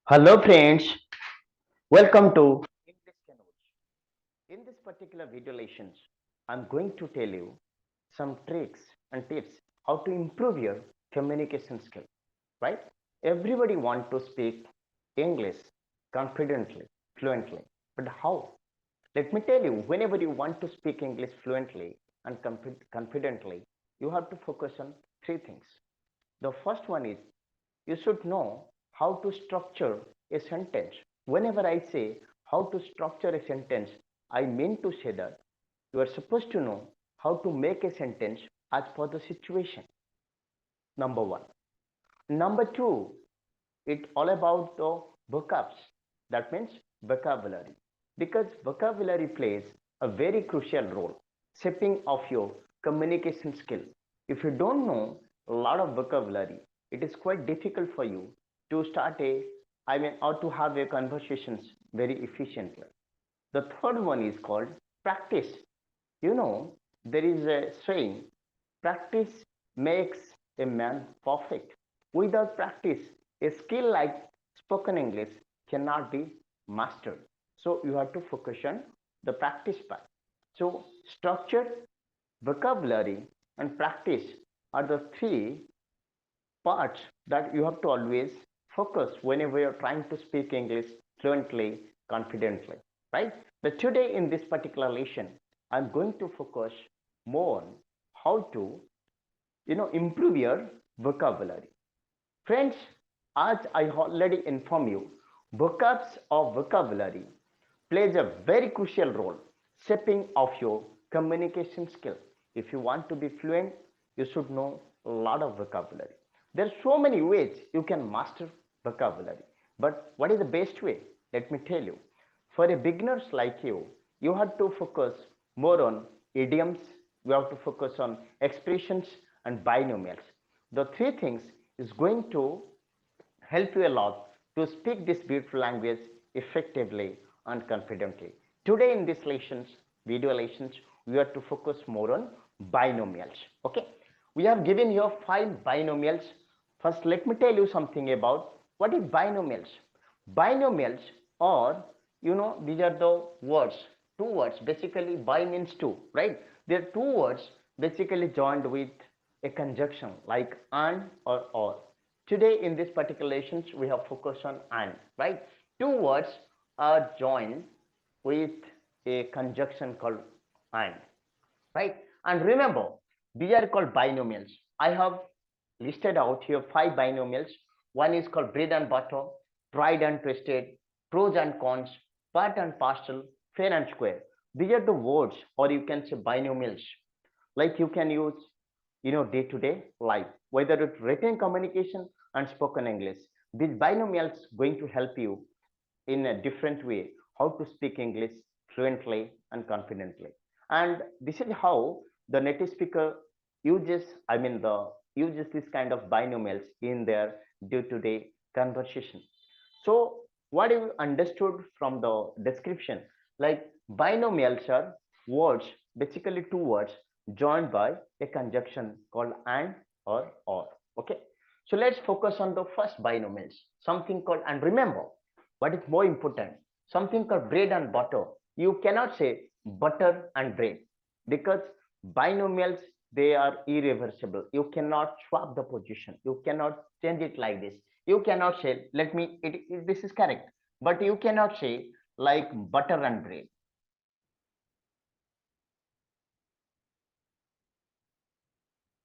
Hello friends, welcome to English Canoes. In this particular video lessons, I'm going to tell you some tricks and tips how to improve your communication skill, right? Everybody want to speak English confidently, fluently, but how? Let me tell you, whenever you want to speak English fluently and confidently, you have to focus on three things. The first one is you should know how to structure a sentence. Whenever I say how to structure a sentence, I mean to say that you are supposed to know how to make a sentence as per the situation. Number one. Number two, it's all about the vocabs. That means vocabulary. Because vocabulary plays a very crucial role shaping of your communication skill. If you don't know a lot of vocabulary, it is quite difficult for you to start or to have a conversations very efficiently. The third one is called practice. You know, there is a saying, practice makes a man perfect. Without practice, a skill like spoken English cannot be mastered. So you have to focus on the practice part. So structure, vocabulary, and practice are the three parts that you have to always focus whenever you're trying to speak English fluently, confidently, right? But today in this particular lesson, I'm going to focus more on how to, improve your vocabulary. Friends, as I already informed you, vocabs or vocabulary plays a very crucial role shaping of your communication skill. If you want to be fluent, you should know a lot of vocabulary. There are so many ways you can master vocabulary. But what is the best way? Let me tell you. For a beginners like you have to focus more on idioms, you have to focus on expressions and binomials. The three things is going to help you a lot to speak this beautiful language effectively and confidently. Today in this lessons, video lessons, we are to focus more on binomials. Okay, we have given here 5 binomials. First, let me tell you something about what is binomials. Binomials are, these are the words, two words. Basically, bi means two, right? There are two words basically joined with a conjunction like and or. Today in this particular lessons, we have focused on and, right? Two words are joined with a conjunction called and, right? And remember, these are called binomials. I have listed out here 5 binomials. One is called bread and butter, tried and twisted, pros and cons, part and parcel, fair and square. These are the words, or you can say binomials, like you can use day to day life, whether it's written communication and spoken English. These binomials going to help you in a different way how to speak English fluently and confidently. And this is how the native speaker uses, the uses this kind of binomials in their day-to-day conversation. So what you understood from the description, like binomials are words, basically two words joined by a conjunction called and or. Okay, so let's focus on the first binomials, something called, and remember what is more important, something called bread and butter. You cannot say butter and bread because binomials, they are irreversible. You cannot swap the position, you cannot change it like this. You cannot say, this is correct, but you cannot say like butter and bread.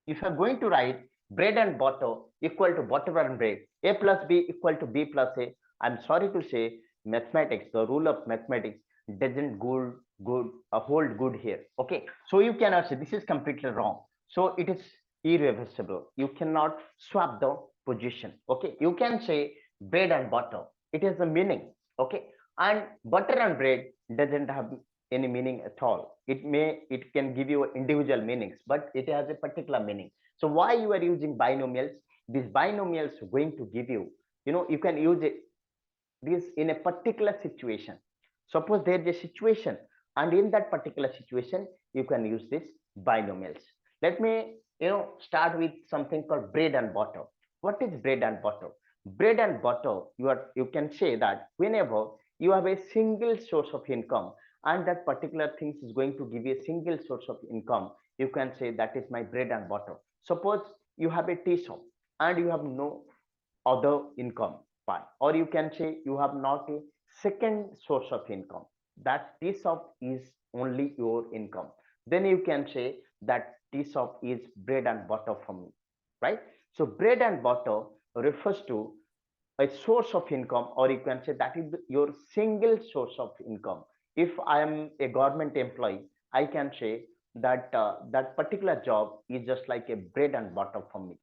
If you're going to write bread and butter equal to butter and bread, a plus b equal to b plus a, I'm sorry to say, mathematics, the rule of mathematics doesn't hold good here. Okay, so you cannot say, this is completely wrong. So it is irreversible. You cannot swap the position. Okay, you can say bread and butter. It has a meaning. Okay, and butter and bread doesn't have any meaning at all. It can give you individual meanings, but it has a particular meaning. So why you are using binomials? These binomials are going to give you, you can use it this in a particular situation. Suppose there is a situation, and in that particular situation, you can use this binomials. Let me, start with something called bread and butter. What is bread and butter? bread and butter, you can say that whenever you have a single source of income and that particular thing is going to give you a single source of income, you can say that is my bread and butter. Suppose you have a tea shop and you have no other income part, or you can say you have not a second source of income, that tea shop is only your income, then you can say that tea shop is bread and butter for me, right? So bread and butter refers to a source of income, or you can say that is your single source of income. If I am a government employee, I can say that that particular job is just like a bread and butter for me.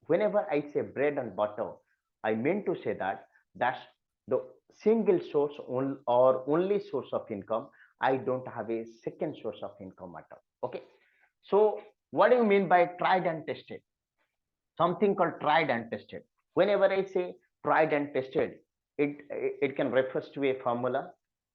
Whenever I say bread and butter, I mean to say that that's the single source or only source of income. I don't have a second source of income at all. Okay. So what do you mean by tried and tested? Something called tried and tested. Whenever I say tried and tested, it can refers to a formula,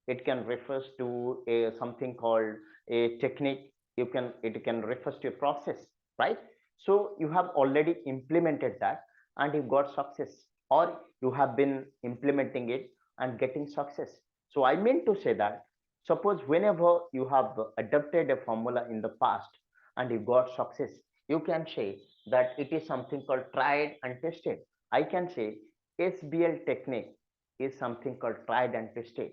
it can refers to a something called a technique, it can refers to a process, right? So you have already implemented that and you got success, or you have been implementing it and getting success. So I mean to say that suppose whenever you have adopted a formula in the past and you got success, you can say that it is something called tried and tested. I can say SBL technique is something called tried and tested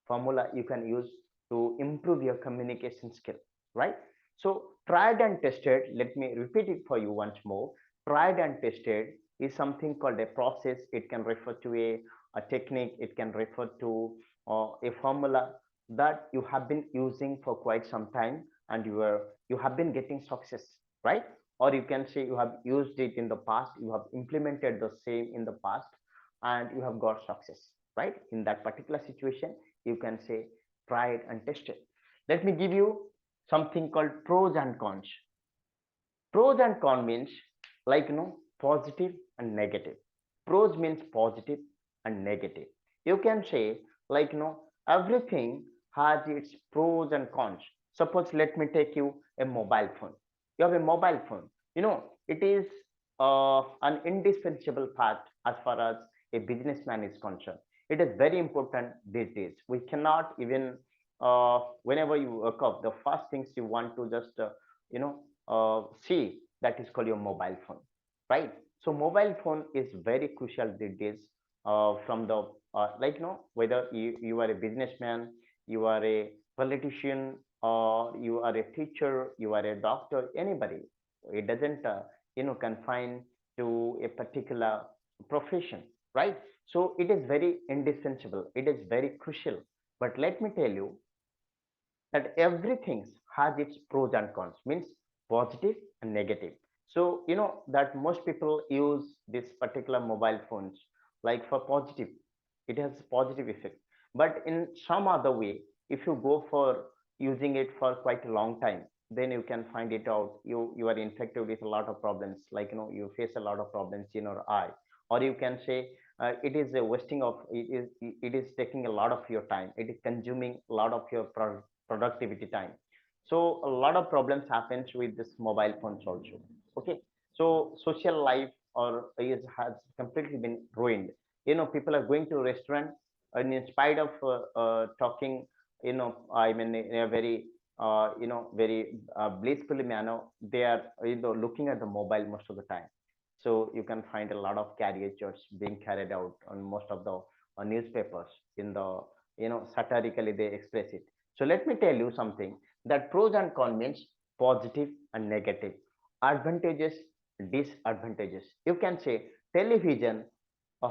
formula you can use to improve your communication skill, right? So tried and tested, let me repeat it for you once more. Tried and tested is something called a process. It can refer to a technique, it can refer to a formula that you have been using for quite some time and you have been getting success, right? Or you can say you have used it in the past, you have implemented the same in the past and you have got success, right? In that particular situation, you can say tried and tested. Let me give you something called pros and cons. Pros and cons means like positive and negative. Pros means positive and negative. You can say like everything has its pros and cons. Suppose let me take you a mobile phone. You have a mobile phone. It is an indispensable part as far as a businessman is concerned. It is very important these days. We cannot even whenever you wake up, the first things you want to just see, that is called your mobile phone, right? So mobile phone is very crucial these days, from the whether you are a businessman, you are a politician, or you are a teacher, you are a doctor, anybody. It doesn't confine to a particular profession, right? So it is very indispensable, it is very crucial. But let me tell you that everything has its pros and cons, means positive and negative. So that most people use this particular mobile phones like for positive, it has positive effect. But in some other way, if you go for using it for quite a long time, then you can find it out, you are infected with a lot of problems, like you face a lot of problems in your eye. Or you can say it is a wasting of, it is taking a lot of your time, it is consuming a lot of your productivity time. So a lot of problems happens with this mobile phones also. Okay. So social life or is has completely been ruined. People are going to restaurant, and in spite of talking, I mean in a very very blissfully manner, they are looking at the mobile most of the time. So you can find a lot of caricatures being carried out on most of the newspapers, in the satirically they express it. So let me tell you something, that pros and cons means positive and negative, advantages, disadvantages. You can say television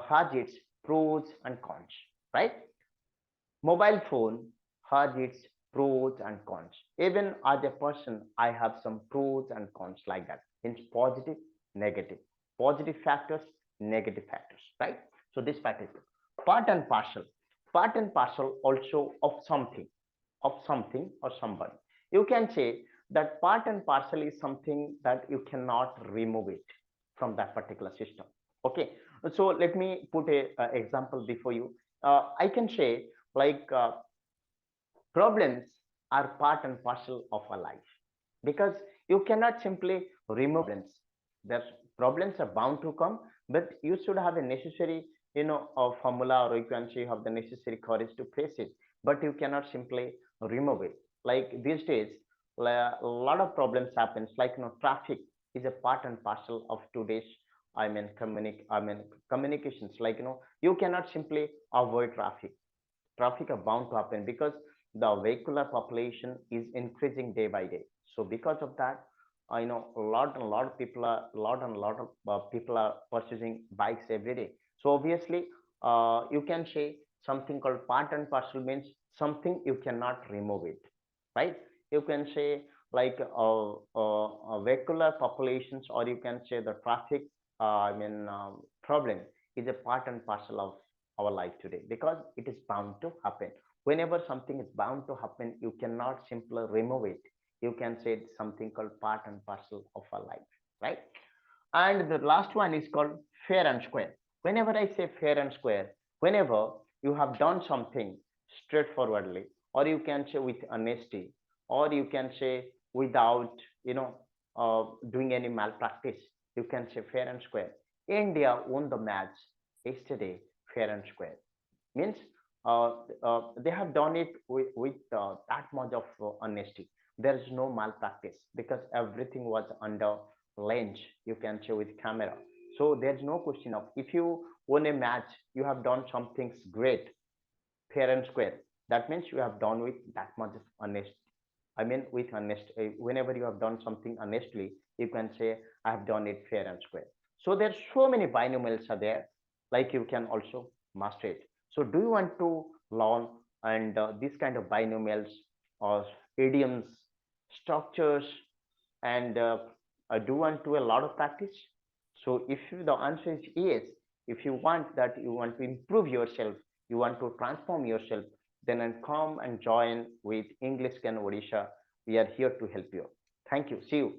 has its pros and cons, right? Mobile phone has its pros and cons. Even as a person, I have some pros and cons like that. It's positive, negative, positive factors, negative factors, right? So this particular part and parcel, part and parcel also of something or somebody. You can say that part and parcel is something that you cannot remove it from that particular system. Okay. So let me put a example before you. I can say like problems are part and parcel of our life, because you cannot simply remove problems. There's problems are bound to come, but you should have a necessary, a formula, or you can say you have the necessary courage to face it. But you cannot simply remove it. Like these days, a lot of problems happens. Like traffic is a part and parcel of today's, I mean communications. Like you cannot simply avoid traffic. Traffic are bound to happen because the vehicular population is increasing day by day. So because of that, I know a lot of people are purchasing bikes every day. So obviously, you can say something called part and parcel means something you cannot remove it, right? You can say like vehicular populations, or you can say the traffic, problem is a part and parcel of our life today, because it is bound to happen. Whenever something is bound to happen, you cannot simply remove it. You can say it's something called part and parcel of our life, right? And the last one is called fair and square. Whenever I say fair and square, whenever you have done something straightforwardly, or you can say with honesty, or you can say without, you know doing any malpractice, you can say fair and square. India won the match yesterday, fair and square means they have done it with that much of honesty. There is no malpractice because everything was under lens, you can say with camera. So there's no question of, if you won a match, you have done something great, fair and square. That means you have done with that much of honest. I mean, with honest, whenever you have done something honestly, you can say, I have done it fair and square. So there's so many binomials are there, like you can also master it. So do you want to learn and this kind of binomials or idioms, structures, and do you want to a lot of practice? So if the answer is yes, if you want that, you want to improve yourself, you want to transform yourself, then come and join with English Can Odisha. We are here to help you. Thank you. See you.